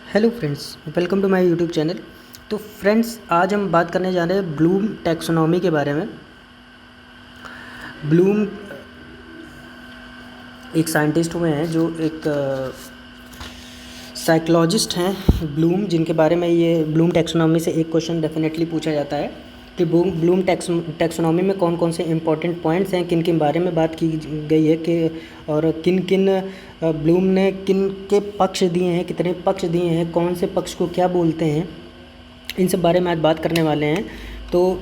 Hello friends, welcome to my YouTube channel. तो friends, आज हम बात करने जा रहे हैं ब्लूम टैक्सोनॉमी के बारे में। ब्लूम एक साइंटिस्ट हुए हैं जो एक साइकोलॉजिस्ट हैं ब्लूम, जिनके बारे में ये ब्लूम टैक्सोनॉमी से एक क्वेश्चन डेफिनेटली पूछा जाता है कि ब्लूम टैक्सोनॉमी में कौन कौन से इंपॉर्टेंट पॉइंट्स हैं, किन किन बारे में बात की गई है कि और किन किन ब्लूम ने किन के पक्ष दिए हैं, कितने पक्ष दिए हैं, कौन से पक्ष को क्या बोलते हैं, इन सब बारे में आज बात करने वाले हैं। तो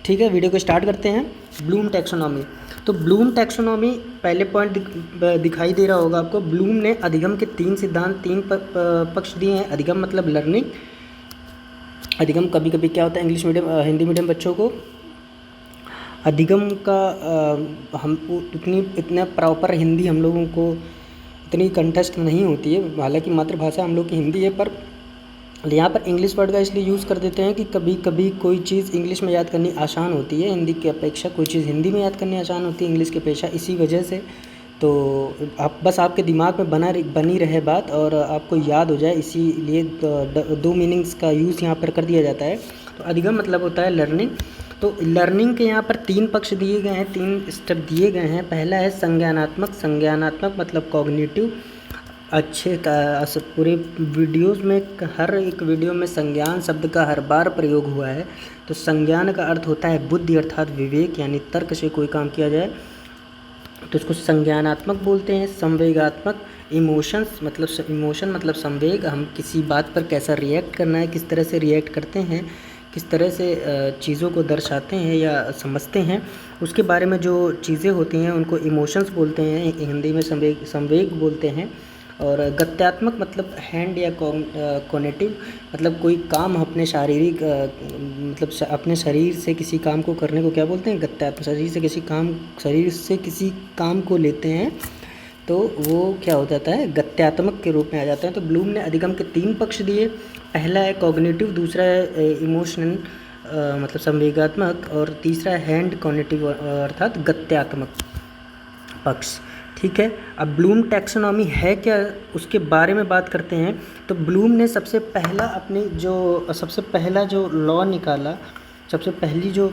ठीक है, वीडियो को स्टार्ट करते हैं। Bloom taxonomy. तो ब्लूम टैक्सोनॉमी, पहले पॉइंट दिखाई दे रहा होगा आपको। ब्लूम ने अधिगम के 3 सिद्धांत, 3 पक्ष दिए हैं। अधिगम मतलब लर्निंग। अधिगम कभी कभी क्या होता है इंग्लिश मीडियम हिंदी मीडियम बच्चों को, अधिगम का हम इतना प्रॉपर हिंदी हम लोगों को इतनी कंटेस्ट नहीं होती है, हालांकि मातृभाषा हम लोग की हिंदी है, पर यहाँ पर इंग्लिश वर्ड का इसलिए यूज़ कर देते हैं कि कभी कभी कोई चीज़ इंग्लिश में याद करनी आसान होती है हिंदी की अपेक्षा, कोई चीज़ हिंदी में याद करनी आसान होती है इंग्लिश की अपेक्षा, इसी वजह से। तो आप बस आपके दिमाग में बनी रहे बात और आपको याद हो जाए, इसीलिए दो मीनिंग्स का यूज़ यहाँ पर कर दिया जाता है। तो अधिगम मतलब होता है लर्निंग। तो लर्निंग के यहाँ पर 3 पक्ष दिए गए हैं, 3 स्टेप दिए गए हैं। पहला है संज्ञानात्मक। संज्ञानात्मक मतलब कॉग्निटिव। अच्छे का पूरे वीडियोज़ में, हर एक वीडियो में संज्ञान शब्द का हर बार प्रयोग हुआ है। तो संज्ञान का अर्थ होता है बुद्धि अर्थात विवेक, यानी तर्क से कोई काम किया जाए तो इसको संज्ञानात्मक बोलते हैं। संवेगात्मक, इमोशन मतलब संवेग, हम किसी बात पर कैसा रिएक्ट करना है, किस तरह से रिएक्ट करते हैं, किस तरह से चीज़ों को दर्शाते हैं या समझते हैं, उसके बारे में जो चीज़ें होती हैं उनको इमोशंस बोलते हैं, हिंदी में संवेग बोलते हैं। और गत्यात्मक मतलब हैंड या कॉग्निटिव मतलब कोई काम अपने शारीरिक मतलब अपने शरीर से किसी काम को करने को क्या बोलते हैं, गत्यात्मक। शरीर से किसी काम को लेते हैं तो वो क्या हो जाता है, गत्यात्मक के रूप में आ जाता है। तो ब्लूम ने अधिगम के 3 पक्ष दिए। पहला है कॉग्निटिव, दूसरा है इमोशनल मतलब संवेगात्मक, और तीसरा है हैंड कॉग्निटिव अर्थात गत्यात्मक पक्ष। ठीक है, अब ब्लूम टैक्सोनॉमी है क्या, उसके बारे में बात करते हैं। तो ब्लूम ने सबसे पहला जो लॉ निकाला, सबसे पहली जो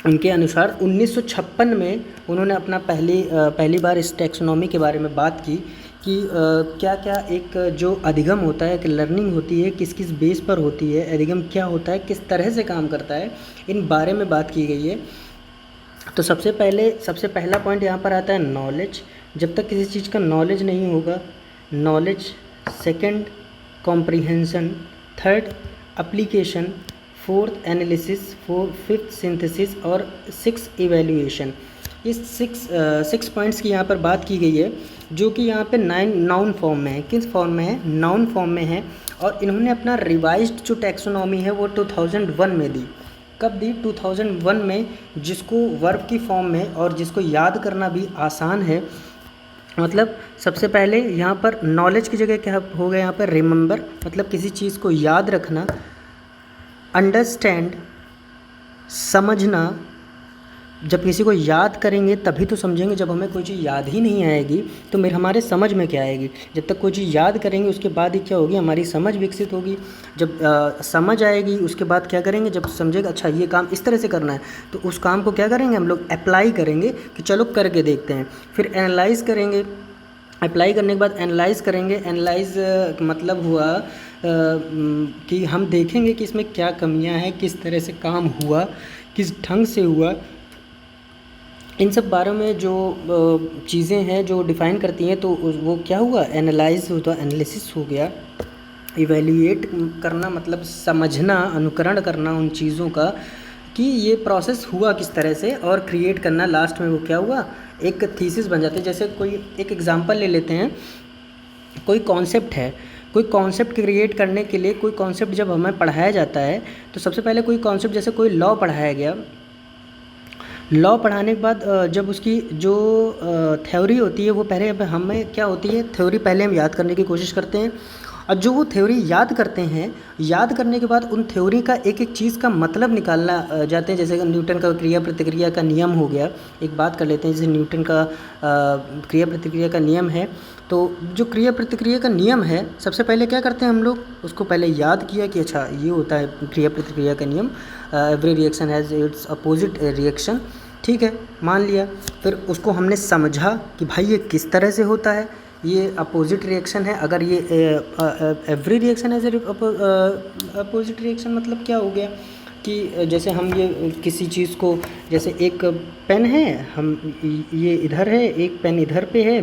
उनके अनुसार 1956 में उन्होंने अपना पहली बार इस टैक्सोनॉमी के बारे में बात की कि क्या क्या एक जो अधिगम होता है, एक लर्निंग होती है, किस किस बेस पर होती है, अधिगम क्या होता है, किस तरह से काम करता है, इन बारे में बात की गई है। तो सबसे पहला पॉइंट यहाँ पर आता है नॉलेज। जब तक किसी चीज़ का नॉलेज नहीं होगा, knowledge. Second comprehension. Third application. Fourth analysis. Fifth synthesis. और 6 इवैल्यूएशन। इस 6 पॉइंट्स की यहाँ पर बात की गई है, जो कि यहाँ पे नाउन फॉर्म में है। किस फॉर्म में है, नाउन फॉर्म में है। और इन्होंने अपना रिवाइज्ड जो टैक्सोनॉमी है वो 2001 में दी। कब दी, 2001 में, जिसको वर्ब की फॉर्म में और जिसको याद करना भी आसान है। मतलब सबसे पहले यहाँ पर नॉलेज की जगह क्या हो गया, यहाँ पर रिमेंबर मतलब किसी चीज़ को याद रखना। अंडरस्टैंड समझना, जब किसी को याद करेंगे तभी तो समझेंगे। जब हमें कोई चीज़ याद ही नहीं आएगी तो हमारे समझ में क्या आएगी। जब तक कोई चीज़ याद करेंगे उसके बाद ही क्या होगी, हमारी समझ विकसित होगी। जब समझ आएगी उसके बाद क्या करेंगे, जब समझेगा अच्छा ये काम इस तरह से करना है, तो उस काम को क्या करेंगे, हम लोग अप्लाई करेंगे कि चलो करके देखते हैं। फिर एनालाइज करेंगे, अप्लाई करने के बाद एनालाइज करेंगे। एनालाइज मतलब हुआ कि हम देखेंगे कि इसमें क्या कमियां हैं, किस तरह से काम हुआ, किस ढंग से हुआ। इन सब बारे में जो चीज़ें हैं जो डिफ़ाइन करती हैं, तो वो क्या हुआ, एनालाइज होता, एनालिसिस हो गया। इवैल्यूएट करना मतलब समझना, अनुकरण करना उन चीज़ों का कि ये प्रोसेस हुआ किस तरह से, और क्रिएट करना, लास्ट में वो क्या हुआ, एक थीसिस बन जाती है। जैसे कोई एक एग्जांपल ले लेते हैं, कोई कॉन्सेप्ट है, कोई कॉन्सेप्ट क्रिएट करने के लिए, कोई कॉन्सेप्ट जब हमें पढ़ाया जाता है तो सबसे पहले कोई कॉन्सेप्ट, जैसे कोई लॉ पढ़ाया गया, लॉ पढ़ाने के बाद जब उसकी जो थ्योरी होती है वो पहले हमें क्या होती है, थ्योरी पहले हम याद करने की कोशिश करते हैं। और जो वो थ्योरी याद करते हैं, याद करने के बाद उन थ्योरी का एक एक चीज़ का मतलब निकालना जाते हैं। जैसे न्यूटन का क्रिया प्रतिक्रिया का नियम हो गया, एक बात कर लेते हैं। जैसे न्यूटन का क्रिया प्रतिक्रिया का नियम है, तो जो क्रिया प्रतिक्रिया का नियम है, सबसे पहले क्या करते हैं हम लोग, उसको पहले याद किया कि अच्छा ये होता है क्रिया प्रतिक्रिया का नियम, every reaction has its opposite reaction. ठीक है, मान लिया। फिर उसको हमने समझा कि भाई ये किस तरह से होता है, ये अपोजिट रिएक्शन है। अगर ये every reaction has opposite reaction मतलब क्या हो गया कि जैसे हम ये किसी चीज़ को, जैसे एक पेन है, हम ये इधर है, एक पेन इधर पे है,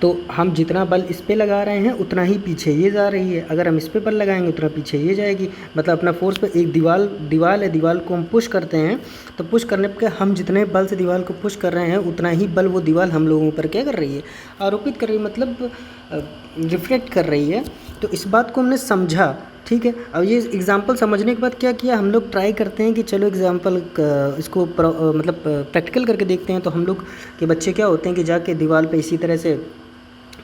तो हम जितना बल इस पे लगा रहे हैं उतना ही पीछे ये जा रही है। अगर हम इस पे बल लगाएंगे उतना पीछे ये जाएगी। मतलब अपना फोर्स पे एक दीवार है, दीवार को हम पुश करते हैं, तो पुश करने पे हम जितने बल से दीवार को पुश कर रहे हैं उतना ही बल वो दीवार हम लोगों पर क्या कर रही है, आरोपित कर रही है, मतलब रिफ्लेक्ट कर रही है। तो इस बात को हमने समझा। ठीक है, अब ये एग्जाम्पल समझने के बाद क्या किया हम लोग, ट्राई करते हैं कि चलो एग्जाम्पल इसको मतलब प्रैक्टिकल करके देखते हैं। तो हम लोग के बच्चे क्या होते हैं कि जाके दीवार पे इसी तरह से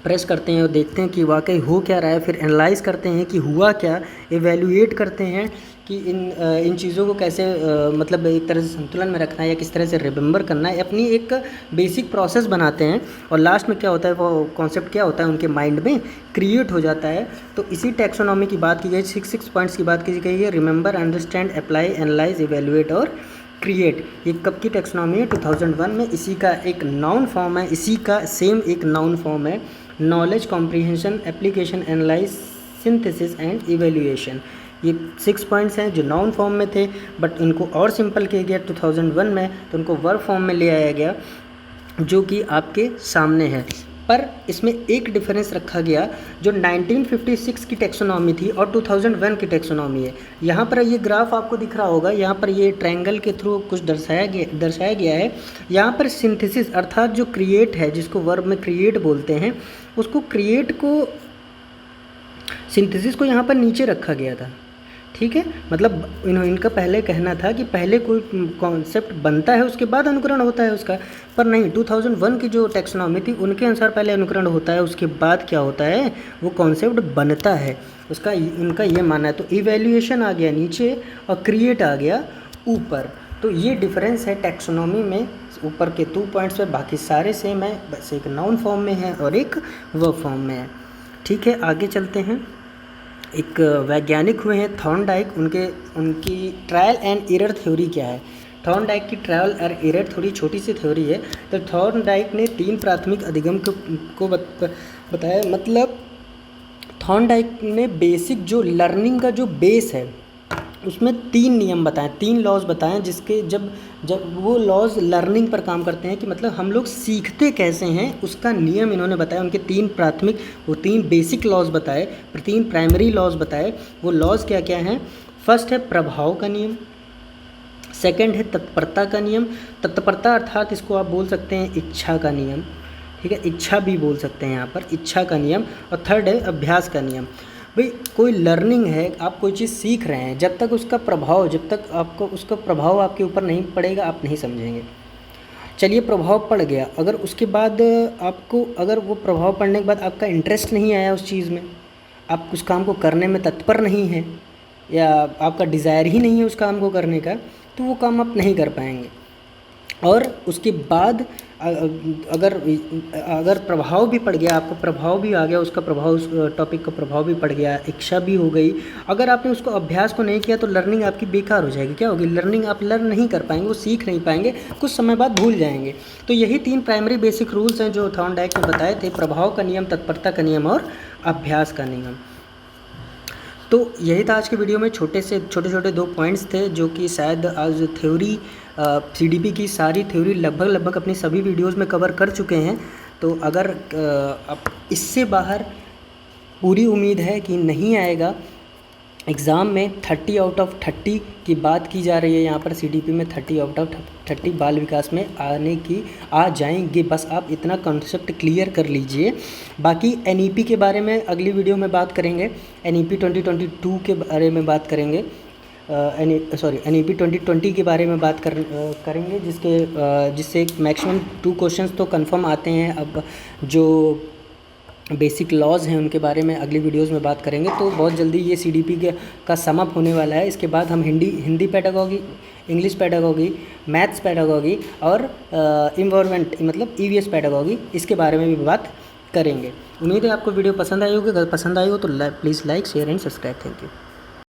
प्रेस करते हैं और देखते हैं कि वाकई हो क्या रहा है, फिर एनालाइज करते हैं कि हुआ क्या, एवेल्यूएट करते हैं कि इन चीज़ों को कैसे मतलब एक तरह से संतुलन में रखना है या किस तरह से रिमेंबर करना है, अपनी एक बेसिक प्रोसेस बनाते हैं। और लास्ट में क्या होता है, वो कॉन्सेप्ट क्या होता है उनके माइंड में क्रिएट हो जाता है। तो इसी टैक्सोनॉमी की बात की गई, 6 पॉइंट्स की बात की गई है, remember, understand, apply, analyse, evaluate और क्रिएट। ये कब की टैक्सोनॉमी है, 2001 में। इसी का एक नाउन फॉर्म है, इसी का सेम एक नाउन फॉर्म है, knowledge, comprehension, application, analyse, synthesis and evaluation. ये 6 पॉइंट्स हैं जो नाउन फॉर्म में थे, बट इनको और सिंपल किया गया 2001 में, तो उनको वर्ब फॉर्म में ले आया गया, जो कि आपके सामने है। पर इसमें एक डिफरेंस रखा गया, जो 1956 की टैक्सोनॉमी थी और 2001 की टैक्सोनॉमी है। यहाँ पर ये ग्राफ आपको दिख रहा होगा, यहाँ पर ये ट्रायंगल के थ्रू कुछ दर्शाया गया है। यहाँ पर सिंथेसिस अर्थात जो क्रिएट है, जिसको वर्ब में क्रिएट बोलते हैं, उसको सिंथेसिस को यहाँ पर नीचे रखा गया था। ठीक है, मतलब इनका पहले कहना था कि पहले कोई कॉन्सेप्ट बनता है उसके बाद अनुकरण होता है उसका, पर नहीं, 2001 की जो टैक्सोनॉमी थी उनके अनुसार पहले अनुकरण होता है, उसके बाद क्या होता है, वो कॉन्सेप्ट बनता है उसका, उनका ये मानना है। तो इवैल्यूएशन आ गया नीचे और क्रिएट आ गया ऊपर। तो ये डिफरेंस है टैक्सोनॉमी में, ऊपर के 2 पॉइंट्स पे, बाकी सारे सेम है, बस एक नाउन फॉर्म में है और एक वर्ब फॉर्म में है। ठीक है, आगे चलते हैं। एक वैज्ञानिक हुए हैं थॉर्नडाइक, उनकी ट्रायल एंड एरर थ्योरी क्या है। थॉर्नडाइक की ट्रायल और एरर थोड़ी छोटी सी थ्योरी है। तो थॉर्नडाइक ने 3 प्राथमिक अधिगम को बताया। मतलब थॉर्नडाइक ने बेसिक जो लर्निंग का जो बेस है उसमें 3 नियम बताएं, 3 लॉज बताएं, जिसके जब वो लॉज लर्निंग पर काम करते हैं कि मतलब हम लोग सीखते कैसे हैं, उसका नियम इन्होंने बताया। उनके 3 प्राथमिक, वो 3 बेसिक लॉज बताए, 3 प्राइमरी लॉज बताए। वो लॉज क्या क्या हैं? फर्स्ट है प्रभाव का नियम, सेकंड है तत्परता का नियम। तत्परता अर्थात इसको आप बोल सकते हैं इच्छा का नियम। ठीक है, इच्छा भी बोल सकते हैं यहाँ पर, इच्छा का नियम। और थर्ड है अभ्यास का नियम। भाई कोई लर्निंग है, आप कोई चीज़ सीख रहे हैं, जब तक उसका प्रभाव आपके ऊपर नहीं पड़ेगा आप नहीं समझेंगे। चलिए प्रभाव पड़ गया, अगर उसके बाद अगर वो प्रभाव पड़ने के बाद आपका इंटरेस्ट नहीं आया उस चीज़ में, आप उस काम को करने में तत्पर नहीं है, या आपका डिज़ायर ही नहीं है उस काम को करने का, तो वो काम आप नहीं कर पाएंगे। और उसके बाद अगर प्रभाव भी पड़ गया, आपको प्रभाव भी आ गया, उसका प्रभाव, उस टॉपिक का प्रभाव भी पड़ गया, इच्छा भी हो गई, अगर आपने उसको अभ्यास को नहीं किया तो लर्निंग आपकी बेकार हो जाएगी। क्या होगी? लर्निंग, आप लर्न नहीं कर पाएंगे, वो सीख नहीं पाएंगे, कुछ समय बाद भूल जाएंगे। तो यही 3 प्राइमरी बेसिक रूल्स हैं जो थॉर्नडाइक ने बताए थे, प्रभाव का नियम, तत्परता का नियम और अभ्यास का नियम। तो यही था आज के वीडियो में, छोटे 2 पॉइंट्स थे जो कि शायद आज थ्योरी सीडीपी की सारी थ्योरी लगभग अपनी सभी वीडियोस में कवर कर चुके हैं। तो अगर अब इससे बाहर पूरी उम्मीद है कि नहीं आएगा। एग्ज़ाम में 30 आउट ऑफ 30 की बात की जा रही है यहाँ पर, सीडीपी में 30 आउट ऑफ 30 बाल विकास में आ जाएंगे। बस आप इतना कॉन्सेप्ट क्लियर कर लीजिए। बाकी एनईपी के बारे में अगली वीडियो में बात करेंगे, एनईपी 2022 के बारे में बात करेंगे, एनईपी 2020 के बारे में बात करेंगे, जिससे मैक्सिमम 2 क्वेश्चंस तो कंफर्म आते हैं। अब जो बेसिक लॉज हैं उनके बारे में अगली वीडियोस में बात करेंगे। तो बहुत जल्दी ये सीडीपी का सम अप होने वाला है। इसके बाद हम Hindi pedagogy, English pedagogy, maths pedagogy और इन्वायरमेंट मतलब ईवीएस पेडागॉजी, इसके बारे में भी बात करेंगे। उम्मीद है आपको वीडियो पसंद आई होगी। अगर पसंद आई हो तो please like, share and subscribe. Thank you.